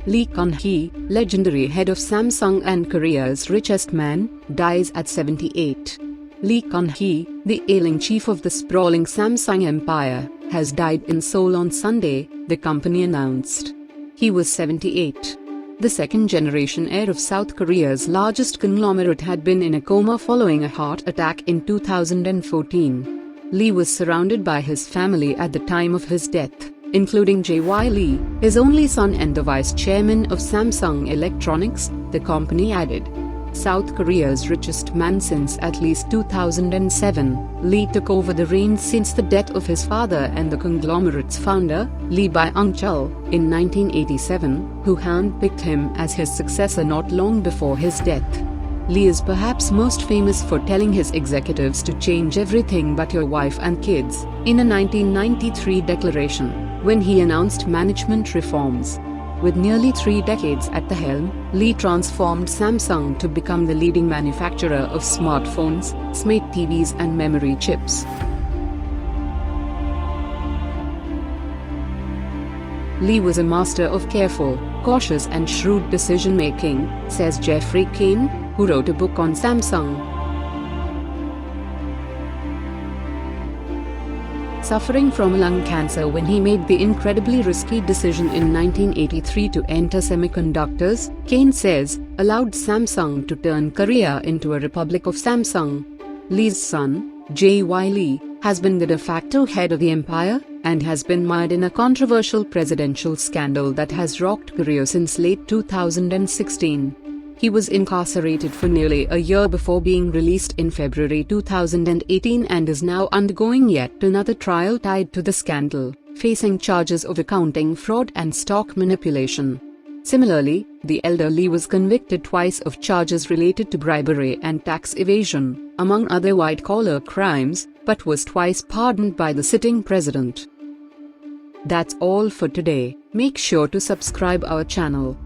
Lee Kun-hee, legendary head of Samsung and Korea's richest man, dies at 78. Lee Kun-hee, the ailing chief of the sprawling Samsung empire, has died in Seoul on Sunday, the company announced. He was 78. The second-generation heir of South Korea's largest conglomerate had been in a coma following a heart attack in 2014. Lee was surrounded by his family at the time of his death, including J.Y. Lee, his only son and the vice chairman of Samsung Electronics, the company added. South Korea's richest man since at least 2007, Lee took over the reins since the death of his father and the conglomerate's founder, Lee Byung-chul, in 1987, who handpicked him as his successor not long before his death. Lee is perhaps most famous for telling his executives to change everything but your wife and kids, in a 1993 declaration, when he announced management reforms. With nearly 3 decades at the helm, Lee transformed Samsung to become the leading manufacturer of smartphones, smart TVs and memory chips. Lee was a master of careful, cautious and shrewd decision-making, says Jeffrey Kane, who wrote a book on Samsung. Suffering from lung cancer when he made the incredibly risky decision in 1983 to enter semiconductors, Kane says, allowed Samsung to turn Korea into a republic of Samsung. Lee's son, J.Y. Lee, has been the de facto head of the empire, and has been mired in a controversial presidential scandal that has rocked Korea since late 2016. He was incarcerated for nearly a year before being released in February 2018 and is now undergoing yet another trial tied to the scandal, facing charges of accounting fraud and stock manipulation. Similarly, the elder Lee was convicted twice of charges related to bribery and tax evasion, among other white-collar crimes, but was twice pardoned by the sitting president. That's all for today. Make sure to subscribe our channel.